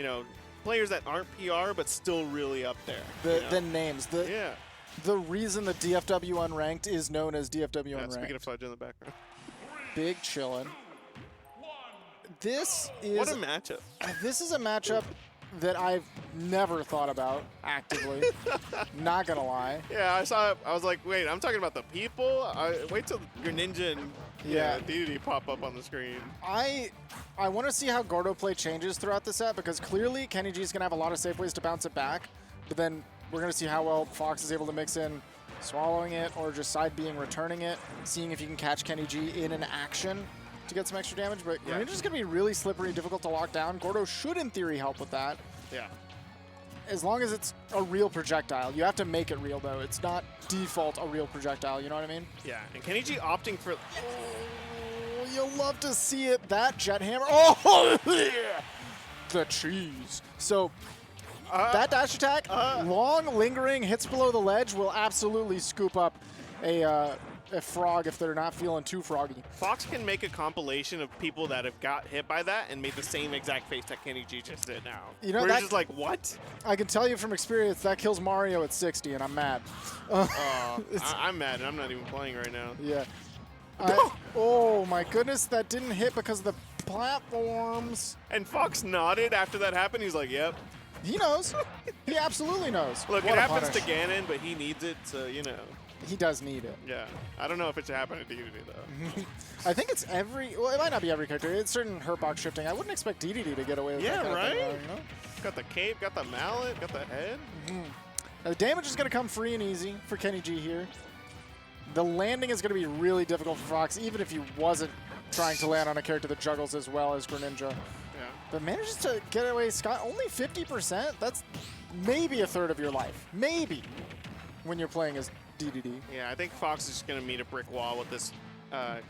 you know, players that aren't PR but still really up there. The names. The reason the DFW Unranked is known as DFW Unranked. Speaking of Fudge in the background. Big chillin'. This is what a matchup. This is a matchup that I've never thought about actively. Not gonna lie. Yeah, I saw it. I was like, wait, I'm talking about the people? Wait till Greninja and DeDeDe pop up on the screen. I want to see how Gordo play changes throughout the set, because clearly KennyG is going to have a lot of safe ways to bounce it back, but then we're going to see how well Fox is able to mix in swallowing it or just side being returning it, seeing if you can catch KennyG in an action to get some extra damage. But Greninja's going to be really slippery, difficult to lock down. Gordo should, in theory, help with that. Yeah. As long as it's a real projectile. You have to make it real, though. It's not default a real projectile, you know what I mean? Yeah, and KennyG opting for... Oh, you'll love to see it. That jet hammer. Oh, yeah. The cheese. So... that dash attack, long, lingering, hits below the ledge will absolutely scoop up a frog if they're not feeling too froggy. Fox can make a compilation of people that have got hit by that and made the same exact face that KennyG just did now. You know, we're just like, what? I can tell you from experience that kills Mario at 60, and I'm mad. I'm mad, and I'm not even playing right now. Yeah. Oh my goodness, that didn't hit because of the platforms. And Fox nodded after that happened. He's like, yep. He knows. He absolutely knows. Look, it happens to Ganon, but he needs it, so, you know. He does need it. Yeah. I don't know if it should happen to DeDeDe, though. I think it's well, it might not be every character. It's certain hurtbox shifting. I wouldn't expect DeDeDe to get away with that kind of thing, you know? Got the cape, got the mallet, got the head. Now, the damage is going to come free and easy for KennyG here. The landing is going to be really difficult for Fox, even if he wasn't trying to land on a character that juggles as well as Greninja. But manages to get away Scott only 50%. That's maybe a third of your life. Maybe. When you're playing as DeDeDe. Yeah, I think Fox is just going to meet a brick wall with this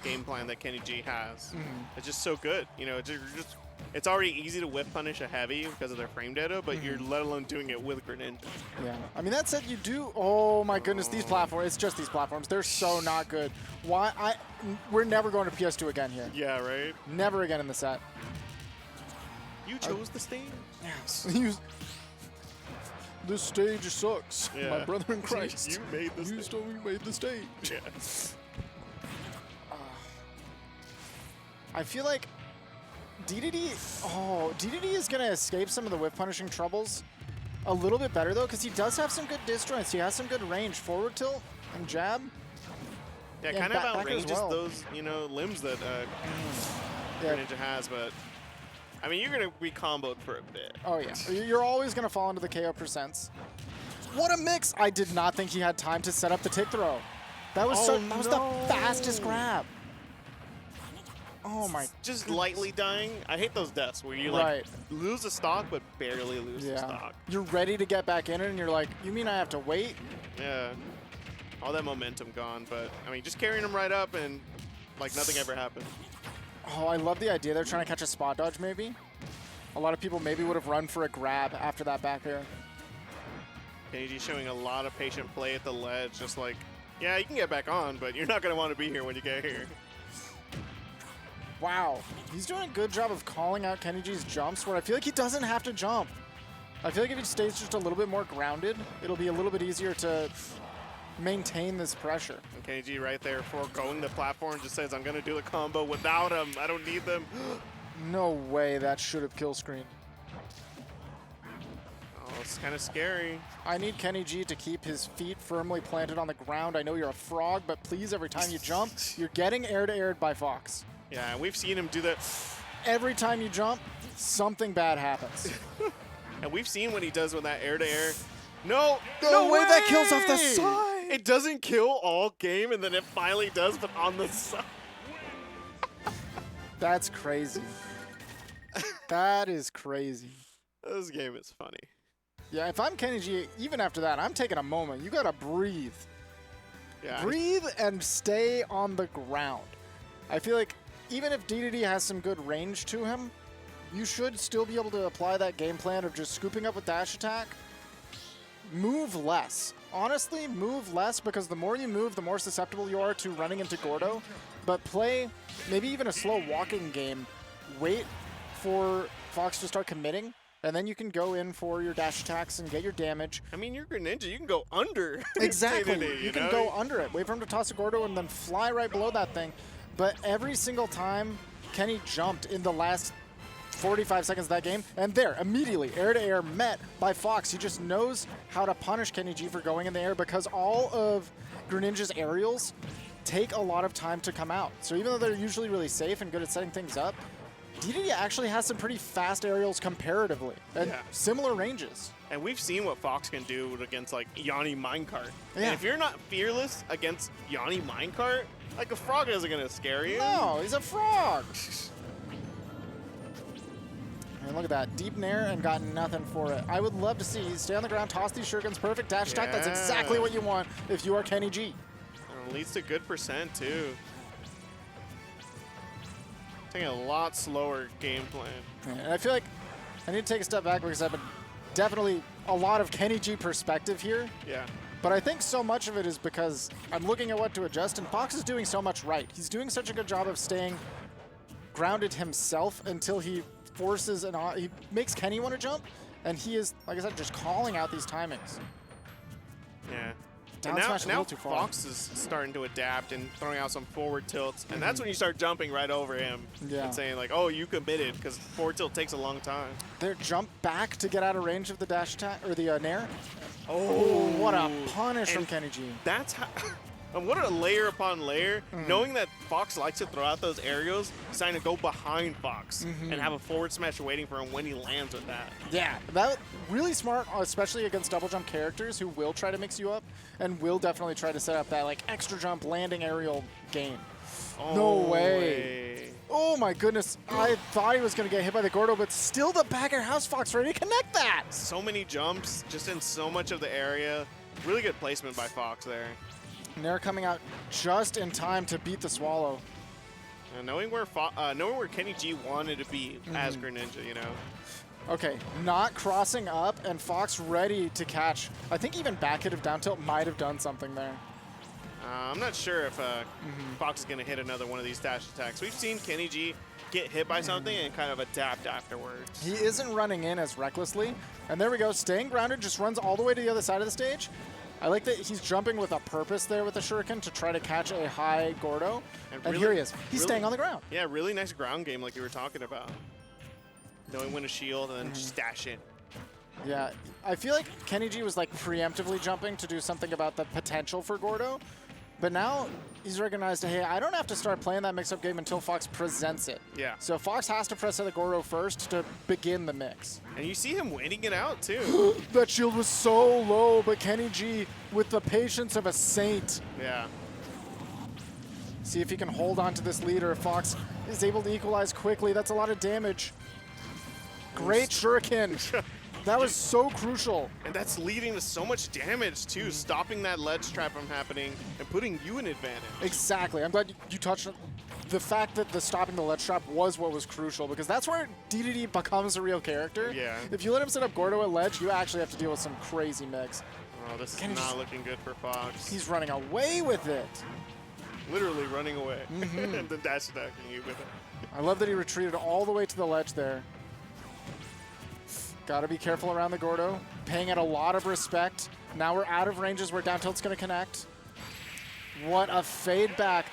game plan that KennyG has. It's just so good. You know, it's already easy to whip punish a heavy because of their frame data, but you're let alone doing it with Greninja. Yeah. I mean, that said, you do. Oh my goodness, these platforms. It's just these platforms. They're so not good. Why? We're never going to PS2 again here. Yeah, right? Never again in the set. You chose the stage. Yes. This stage sucks. Yeah. My brother in Christ. You made the stage. You made the stage. Yeah. I feel like DeDeDe is going to escape some of the whip punishing troubles a little bit better, though, because he does have some good disjoints. He has some good range. Forward tilt and jab. Yeah, kind of outranges those, you know, limbs that Greninja has, but... I mean, you're going to be comboed for a bit. Oh, yeah. You're always going to fall into the KO percents. What a mix! I did not think he had time to set up the tick throw. That was that was the fastest grab. Oh, my Just lightly dying. I hate those deaths where you, like, lose a stock but barely lose the stock. You're ready to get back in it, and you're like, you mean I have to wait? Yeah. All that momentum gone, but, I mean, just carrying him right up and, like, nothing ever happened. Oh, I love the idea. They're trying to catch a spot dodge, maybe. A lot of people maybe would have run for a grab after that back air. KennyG showing a lot of patient play at the ledge, just like, yeah, you can get back on, but you're not going to want to be here when you get here. Wow. He's doing a good job of calling out KennyG's jumps, where I feel like he doesn't have to jump. I feel like if he stays just a little bit more grounded, it'll be a little bit easier to maintain this pressure. And KennyG right there foregoing the platform just says, I'm going to do the combo without him. I don't need them. No way that should have kill screen. Oh, it's kind of scary. I need KennyG to keep his feet firmly planted on the ground. I know you're a frog, but please, every time you jump, you're getting air-to-aired by Fox. Yeah, we've seen him do that. Every time you jump, something bad happens. And we've seen what he does with that air-to-air. No way! way! That kills off the side! It doesn't kill all game, and then it finally does, but on the side. That's crazy. That is crazy. This game is funny. Yeah, if I'm KennyG, even after that, I'm taking a moment. You gotta breathe. Yeah. Breathe and stay on the ground. I feel like even if DeDeDe has some good range to him, you should still be able to apply that game plan of just scooping up with dash attack. Move less. Honestly, move less, because the more you move, the more susceptible you are to running into Gordo. But play maybe even a slow walking game. Wait for Fox to start committing, and then you can go in for your dash attacks and get your damage. I mean, you're Greninja. You can go under. Exactly. DeDeDe, You can go under it. Wait for him to toss a Gordo and then fly right below that thing. But every single time Kenny jumped in the last 45 seconds of that game, and there, immediately, air-to-air met by Fox. He just knows how to punish KennyG for going in the air because all of Greninja's aerials take a lot of time to come out. So even though they're usually really safe and good at setting things up, DeDeDe actually has some pretty fast aerials comparatively, and similar ranges. And we've seen what Fox can do against, like, Yanni Minecart. Yeah. And if you're not fearless against Yanni Minecart, like, a frog isn't going to scare you. No, he's a frog. And look at that, deep nair and got nothing for it. I would love to see stay on the ground, toss these shurikens, perfect dash attack. That's exactly what you want if you are KennyG. And leads to good percent, too. Taking a lot slower game plan. And I feel like I need to take a step back because I've been definitely a lot of KennyG perspective here. Yeah. But I think so much of it is because I'm looking at what to adjust, and Fox is doing so much right. He's doing such a good job of staying grounded himself until he forces he makes Kenny want to jump, and he is, like I said, just calling out these timings. Yeah. Down And smash a now little too far. Fox is starting to adapt and throwing out some forward tilts, and that's when you start jumping right over him and saying, like, oh, you committed, because forward tilt takes a long time. Their jump back to get out of range of the dash attack, or the nair. Oh, what a punish from KennyG. That's how. And what a layer upon layer, knowing that Fox likes to throw out those aerials, deciding to go behind Fox and have a forward smash waiting for him when he lands with that. Yeah, that really smart, especially against double jump characters who will try to mix you up and will definitely try to set up that like extra jump landing aerial game. Oh, No way. Oh my goodness, I thought he was going to get hit by the Gordo, but still the back air house Fox ready to connect that. So many jumps, just in so much of the area. Really good placement by Fox there. Nair coming out just in time to beat the Swallow. And knowing where KennyG wanted to be as Greninja, you know. Okay, not crossing up, and Fox ready to catch. I think even back hit of down tilt might have done something there. I'm not sure if Fox is going to hit another one of these dash attacks. We've seen KennyG get hit by something and kind of adapt afterwards. He isn't running in as recklessly. And there we go, staying grounded, just runs all the way to the other side of the stage. I like that he's jumping with a purpose there with the shuriken to try to catch a high Gordo. And really, here he is. He's staying on the ground. Yeah, really nice ground game like you were talking about. Knowing when to shield and then just dash in. Yeah, I feel like KennyG was like preemptively jumping to do something about the potential for Gordo. But now he's recognized, hey, I don't have to start playing that mix-up game until Fox presents it. Yeah. So Fox has to press the Gordo first to begin the mix. And you see him waiting it out, too. That shield was so low, but KennyG with the patience of a saint. Yeah. See if he can hold on to this lead, or if Fox is able to equalize quickly. That's a lot of damage. Great shuriken. That was so crucial. And that's leading to so much damage, too, stopping that ledge trap from happening and putting you in advantage. Exactly. I'm glad you touched on the fact that the stopping the ledge trap was what was crucial, because that's where DeDeDe becomes a real character. Yeah. If you let him set up Gordo at ledge, you actually have to deal with some crazy mix. Oh, this is not looking good for Fox. He's running away with it. Literally running away and then dash attacking you with it. I love that he retreated all the way to the ledge there. Got to be careful around the Gordo. Paying it a lot of respect. Now we're out of ranges where down tilt's going to connect. What a fade back.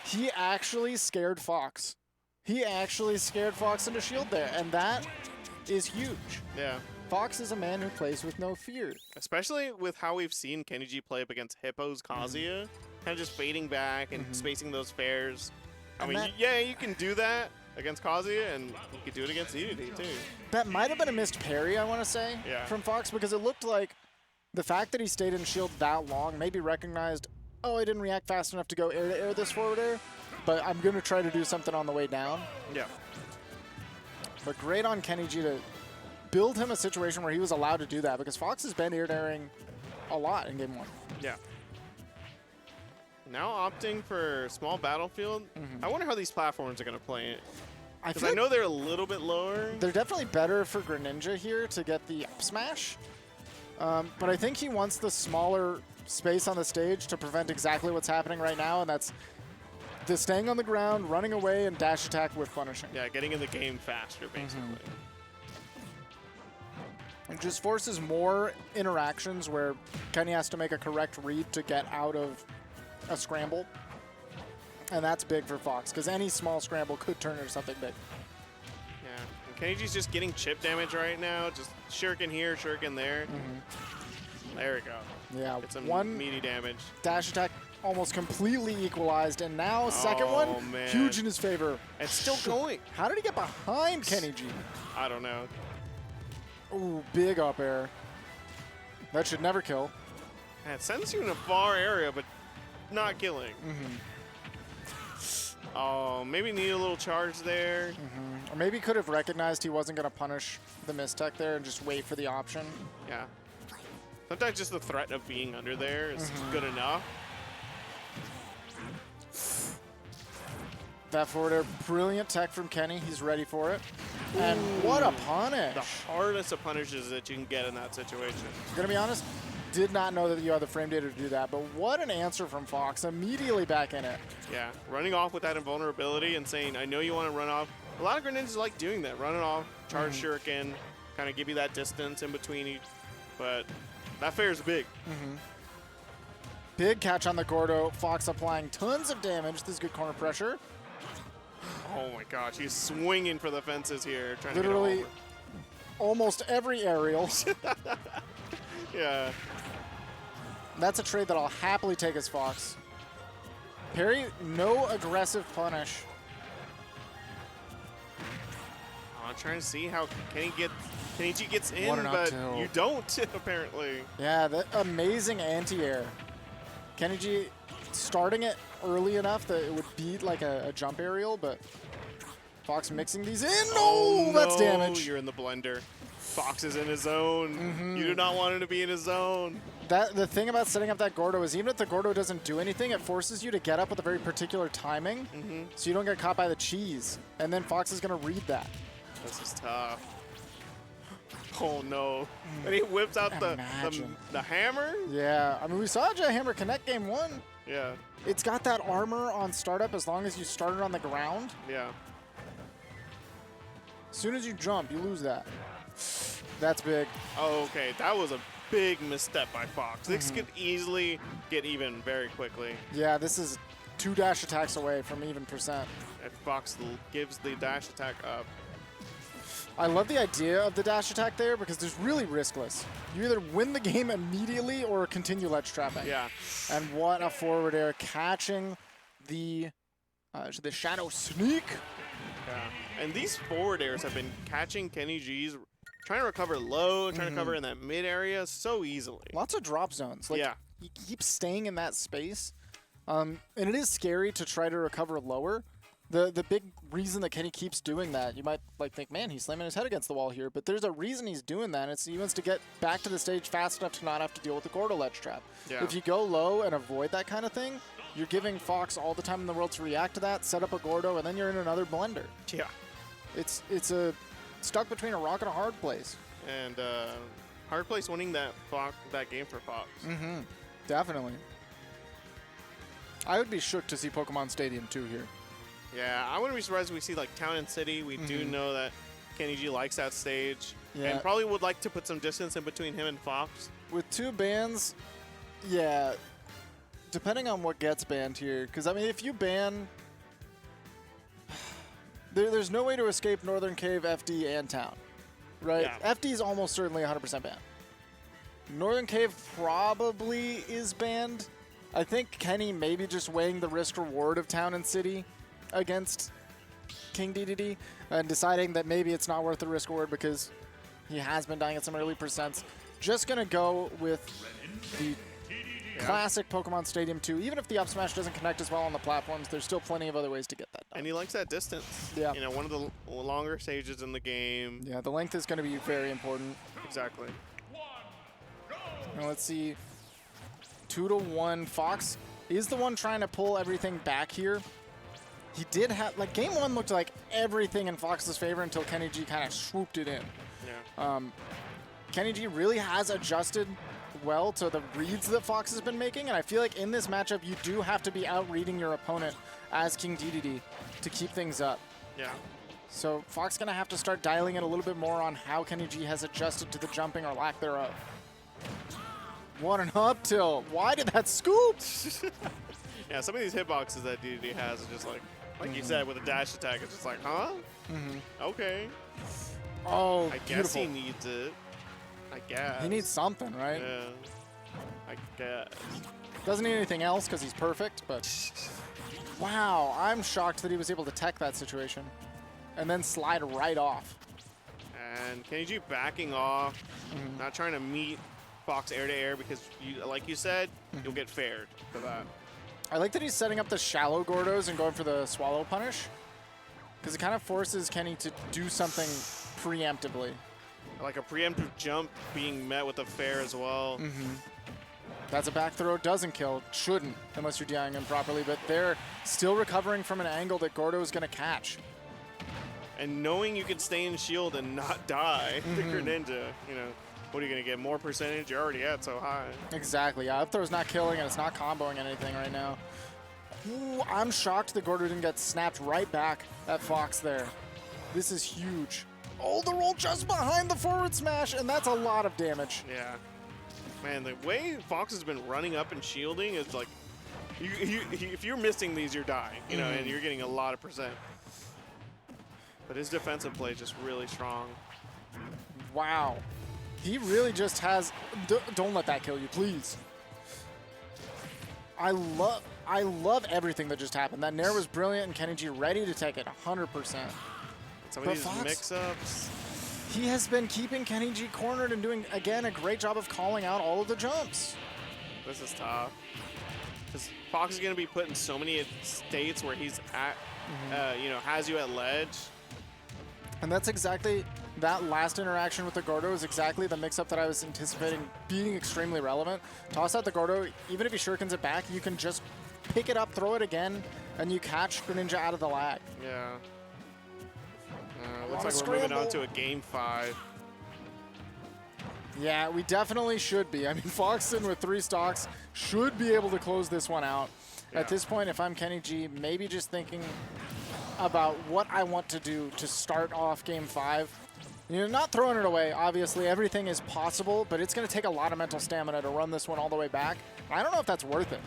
He actually scared Fox. He actually scared Fox into shield there, and that is huge. Yeah. Fox is a man who plays with no fear. Especially with how we've seen KennyG play up against Hippo's Kazuya. Kind of just fading back and spacing those fares. I mean, yeah, you can do that against Kazuya, and you could do it against DeDeDe, too. That might have been a missed parry, I want to say, from Fox, because it looked like the fact that he stayed in shield that long maybe recognized, oh, I didn't react fast enough to go air-to-air this forward air, but I'm going to try to do something on the way down. Yeah. But great on KennyG to build him a situation where he was allowed to do that, because Fox has been air-to-airing a lot in Game 1. Yeah. Now opting for small battlefield. I wonder how these platforms are going to play it. Because I know they're a little bit lower. They're definitely better for Greninja here to get the up smash. But I think he wants the smaller space on the stage to prevent exactly what's happening right now, and that's the staying on the ground, running away, and dash attack with punishing. Yeah, getting in the game faster, basically. It just forces more interactions where Kenny has to make a correct read to get out of a scramble. And that's big for Fox, because any small scramble could turn into something big. Yeah, and KennyG's just getting chip damage right now. Just shuriken here, shuriken there. There we go. Yeah, Get some one meaty damage. dash attack almost completely equalized, and now second one, man. huge in his favor. It's still going. How did he get behind KennyG? I don't know. Ooh, big up air. That should never kill. Man, it sends you in a far area, but not killing. Oh, maybe need a little charge there. Or maybe could have recognized he wasn't going to punish the mistech there and just wait for the option. Yeah. Sometimes just the threat of being under there is good enough. That forward air, brilliant tech from Kenny. He's ready for it. And what a punish. The hardest of punishes that you can get in that situation. Gonna be honest, did not know that you had the frame data to do that, but what an answer from Fox. Immediately back in it. Yeah, running off with that invulnerability and saying, I know you want to run off. A lot of Greninjas like doing that. Running off, charge shuriken, kind of give you that distance in between each. But that fair is big. Big catch on the Gordo. Fox applying tons of damage. This is good corner pressure. Oh my gosh, he's swinging for the fences here. Trying Literally to get almost every aerial. over. Yeah. That's a trade that I'll happily take as Fox. Parry, no aggressive punish. I'm trying to see how KennyG gets in, What an up but tilt. you don't, apparently. Yeah, that amazing anti-air. KennyG starting it early enough that it would beat like a jump aerial, but Fox mixing these in. Oh, No, that's no, damage. You're in the blender. Fox is in his zone. You do not want him to be in his zone. The thing about setting up that Gordo is even if the Gordo doesn't do anything, it forces you to get up with a very particular timing, so you don't get caught by the cheese. And then Fox is going to read that. This is tough. Oh no. And he whips out the hammer? Yeah, I mean, we saw Jet Hammer connect game one. Yeah. It's got that armor on startup as long as you start it on the ground. Yeah. As soon as you jump, you lose that. That's big. Oh, okay. That was a big misstep by Fox. This could easily get even very quickly. Yeah, this is 2 dash attacks away from even percent. If Fox gives the dash attack up. I love the idea of the dash attack there because there's really riskless. You either win the game immediately or continue ledge trapping. Yeah. And what a forward air catching the shadow sneak. Yeah. And these forward airs have been catching KennyG's, trying to recover low, trying to cover in that mid area so easily. Lots of drop zones. Like, Yeah. he keeps staying in that space. And it is scary to try to recover lower. The big reason that Kenny keeps doing that, you might like think, man, he's slamming his head against the wall here, but there's a reason he's doing that. It's he wants to get back to the stage fast enough to not have to deal with the Gordo ledge trap. Yeah. If you go low and avoid that kind of thing, you're giving Fox all the time in the world to react to that, set up a Gordo, and then you're in another blender. Yeah. It's a stuck between a rock and a hard place. And hard place winning that game for Fox. Definitely. I would be shook to see Pokemon Stadium 2 here. Yeah, I wouldn't be surprised if we see like Town and City. We do know that KennyG likes that stage. Yeah. And probably would like to put some distance in between him and Fox. With 2 bans, yeah, depending on what gets banned here. Because, I mean, if you ban... There's no way to escape Northern Cave, FD, and Town, right? Yeah. FD is almost certainly 100% banned. Northern Cave probably is banned. I think Kenny maybe just weighing the risk-reward of Town and City against King DeDeDe and deciding that maybe it's not worth the risk-reward because he has been dying at some early percents. Just going to go with the classic Pokemon Stadium 2. Even if the up smash doesn't connect as well on the platforms, there's still plenty of other ways to get that done. And he likes that distance. Yeah. You know, one of the longer stages in the game. Yeah, the length is going to be very important. Exactly. Now let's see. 2-1. Fox is the one trying to pull everything back here. He did have, like, game 1 looked like everything in Fox's favor until KennyG kind of swooped it in. Yeah. KennyG really has adjusted well to the reads that Fox has been making, and I feel like in this matchup you do have to be out-reading your opponent as King DeDeDe to keep things up. Yeah. So Fox gonna have to start dialing in a little bit more on how KennyG has adjusted to the jumping or lack thereof. What an up tilt. Why did that scoop? Yeah, some of these hitboxes that DeDeDe has is just like you said, with a dash attack, it's just like, huh? Okay. Oh, I guess he needs it. I guess. He needs something, right? Yeah. I guess. Doesn't need anything else because he's perfect, but wow, I'm shocked that he was able to tech that situation and then slide right off. And KennyG backing off, not trying to meet Fox air to air because, like you said, you'll get fared for that. I like that he's setting up the shallow Gordos and going for the swallow punish because it kind of forces Kenny to do something preemptively. Like a preemptive jump being met with a fair as well. That's a back throw, doesn't kill, shouldn't unless you're DIing him properly, but they're still recovering from an angle that Gordo is going to catch. And knowing you can stay in shield and not die, the Greninja, you know, what are you going to get? More percentage? You're already at so high. Exactly, yeah. Up throw's not killing and it's not comboing anything right now. Ooh, I'm shocked that Gordo didn't get snapped right back at Fox there. This is huge. Oh, the roll just behind the forward smash, and that's a lot of damage. Yeah. Man, the way Fox has been running up and shielding is like, if you're missing these, you're dying, you know, and you're getting a lot of percent. But his defensive play is just really strong. Wow. He really just has, don't let that kill you, please. I love everything that just happened. That Nair was brilliant and KennyG ready to take it 100%. Some of these mix-ups. He has been keeping KennyG cornered and doing, again, a great job of calling out all of the jumps. This is tough. Because Fox is going to be put in so many states where he's at, you know, has you at ledge. And that's exactly, that last interaction with the Gordo is exactly the mix-up that I was anticipating being extremely relevant. Toss out the Gordo, even if he shurikens it back, you can just pick it up, throw it again, and you catch Greninja out of the lag. Yeah. Looks like we're moving on to a game 5. Yeah, we definitely should be. I mean, Foxton with 3 stocks should be able to close this one out. Yeah. At this point, if I'm KennyG, maybe just thinking about what I want to do to start off game 5. You know, not throwing it away. Obviously, everything is possible, but it's going to take a lot of mental stamina to run this one all the way back. I don't know if that's worth it.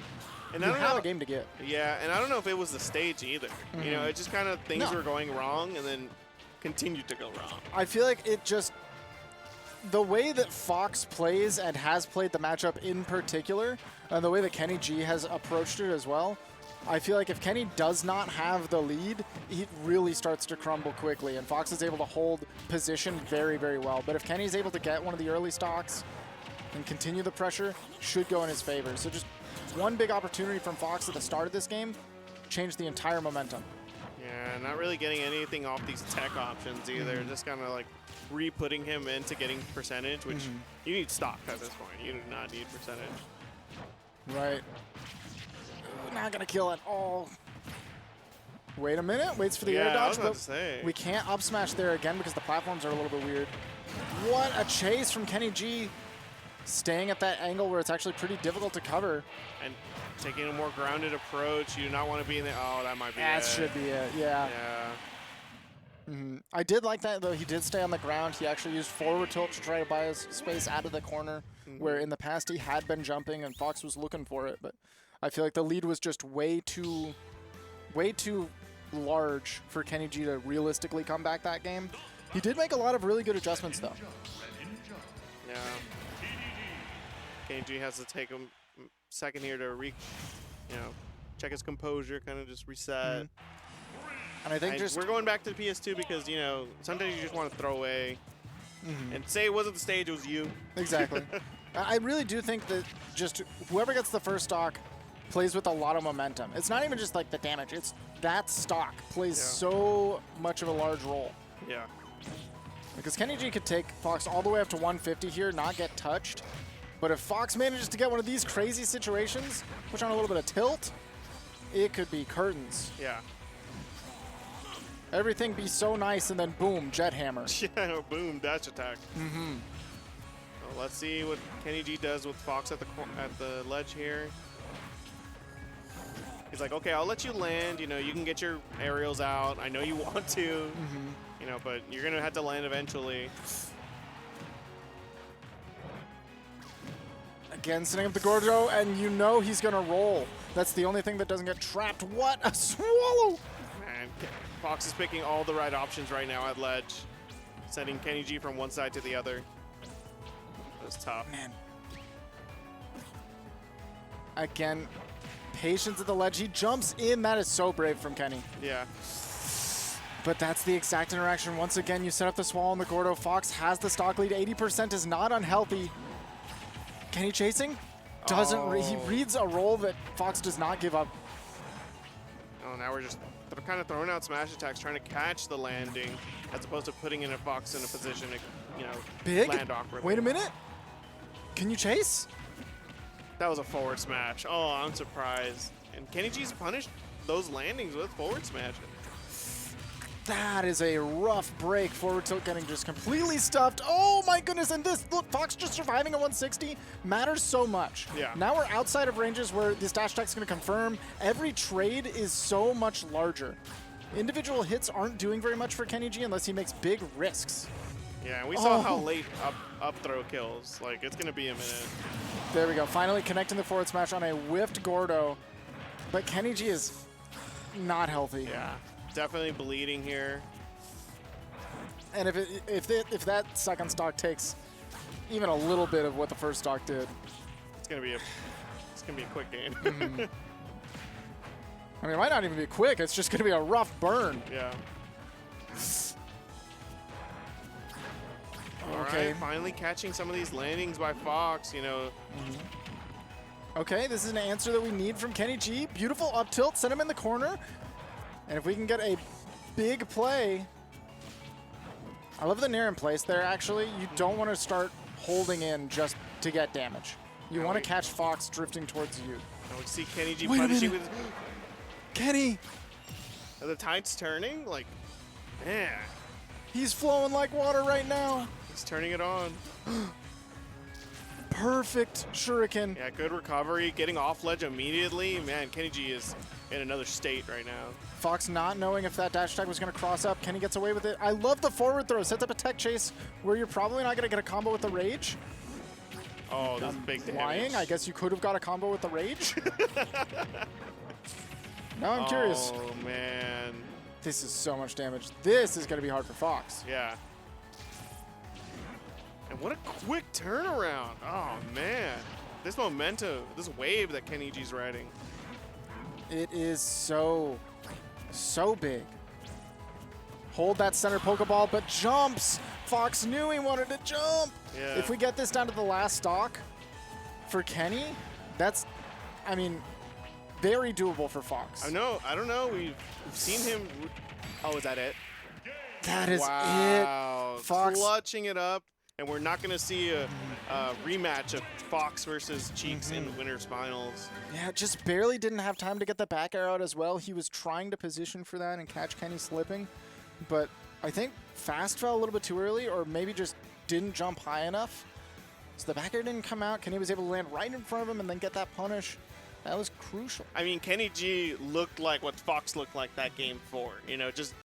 And you have a game to get. Yeah, and I don't know if it was the stage either. You know, it just kind of things were going wrong and then continued to go wrong. I feel like it just, the way that Fox plays and has played the matchup in particular, and the way that KennyG has approached it as well, I feel like if Kenny does not have the lead, he really starts to crumble quickly, and Fox is able to hold position very, very well. But if Kenny's able to get one of the early stocks and continue the pressure, should go in his favor. So just one big opportunity from Fox at the start of this game, changed the entire momentum. Yeah, not really getting anything off these tech options either. Just kind of like re-putting him into getting percentage, which you need stock at this point. You do not need percentage. Right. Not gonna kill at all. Wait a minute. Waits for the air dodge, but we can't up smash there again because the platforms are a little bit weird. What a chase from KennyG. Staying at that angle where it's actually pretty difficult to cover. And taking a more grounded approach. You do not want to be in there. Oh, that might be that should be it, yeah. I did like that, though. He did stay on the ground. He actually used forward tilt to try to buy his space out of the corner, where in the past he had been jumping and Fox was looking for it. But I feel like the lead was just way too large for KennyG to realistically come back that game. He did make a lot of really good adjustments, though. Yeah. KennyG has to take a second here to check his composure, kind of just reset. And I think we're going back to the PS2 because, you know, sometimes you just want to throw away and say it wasn't the stage, it was you. Exactly. I really do think that just whoever gets the first stock plays with a lot of momentum. It's not even just like the damage, it's that stock plays so much of a large role. Yeah. Because KennyG could take Fox all the way up to 150 here, not get touched. But if Fox manages to get one of these crazy situations, push on a little bit of tilt, it could be curtains. Yeah. Everything be so nice and then boom, jet hammer. Yeah, boom, dash attack. Well, let's see what KennyG does with Fox at the ledge here. He's like, okay, I'll let you land. You know, you can get your aerials out. I know you want to. You know, but you're gonna have to land eventually. Again, setting up the Gordo, and you know he's gonna roll. That's the only thing that doesn't get trapped. What a swallow! Man, Fox is picking all the right options right now at ledge, sending KennyG from one side to the other. That's tough. Man. Again, patience at the ledge. He jumps in. That is so brave from Kenny. Yeah. But that's the exact interaction. Once again, you set up the swallow on the Gordo. Fox has the stock lead. 80% is not unhealthy. Kenny chasing? Doesn't. He reads a roll that Fox does not give up. Oh, now we're just kind of throwing out smash attacks, trying to catch the landing, as opposed to putting in a Fox in a position to, you know, land awkwardly. Wait a minute. Can you chase? That was a forward smash. Oh, I'm surprised. And KennyG's punished those landings with forward smash. That is a rough break. Forward tilt getting just completely stuffed. Oh my goodness, and this, look, Fox just surviving at 160 matters so much. Yeah. Now we're outside of ranges where this dash attack's gonna confirm. Every trade is so much larger. Individual hits aren't doing very much for KennyG unless he makes big risks. Yeah, and we saw how late up throw kills. Like, it's gonna be a minute. There we go, finally connecting the forward smash on a whiffed Gordo. But KennyG is not healthy. Yeah. Definitely bleeding here. And if that second stock takes even a little bit of what the first stock did, it's gonna be a quick game. I mean, it might not even be quick. It's just gonna be a rough burn. Yeah. Okay. Alright, finally catching some of these landings by Fox, you know. Okay, this is an answer that we need from KennyG. Beautiful up tilt, send him in the corner. And if we can get a big play, I love the near in place there, actually. You don't want to start holding in just to get damage. You want to catch Fox drifting towards you. And we see KennyG punishing with Kenny! Are the tides turning? Like, man. He's flowing like water right now. He's turning it on. Perfect shuriken. Yeah, good recovery, getting off ledge immediately. Man, KennyG is in another state right now. Fox not knowing if that dash attack was going to cross up. Kenny gets away with it. I love the forward throw. Sets up a tech chase where you're probably not going to get a combo with the rage. Oh, that's big damage. Lying. I guess you could have got a combo with the rage. Now I'm curious. Oh, man. This is so much damage. This is going to be hard for Fox. Yeah. And what a quick turnaround. Oh, man. This momentum, this wave that KennyG's riding. It is so big. Hold that center Pokeball, but jumps. Fox knew he wanted to jump. Yeah. If we get this down to the last stock for Kenny, that's, I mean, very doable for Fox. I don't know. We've seen him. Oh, is that it? That is wow. it. Fox Clutching it up. And we're not going to see a rematch of Fox versus Cheeks in the winner's finals. Yeah, just barely didn't have time to get the back air out as well. He was trying to position for that and catch Kenny slipping. But I think fast fell a little bit too early, or maybe just didn't jump high enough. So the back air didn't come out. Kenny was able to land right in front of him and then get that punish. That was crucial. I mean, KennyG looked like what Fox looked like that game 4. You know, just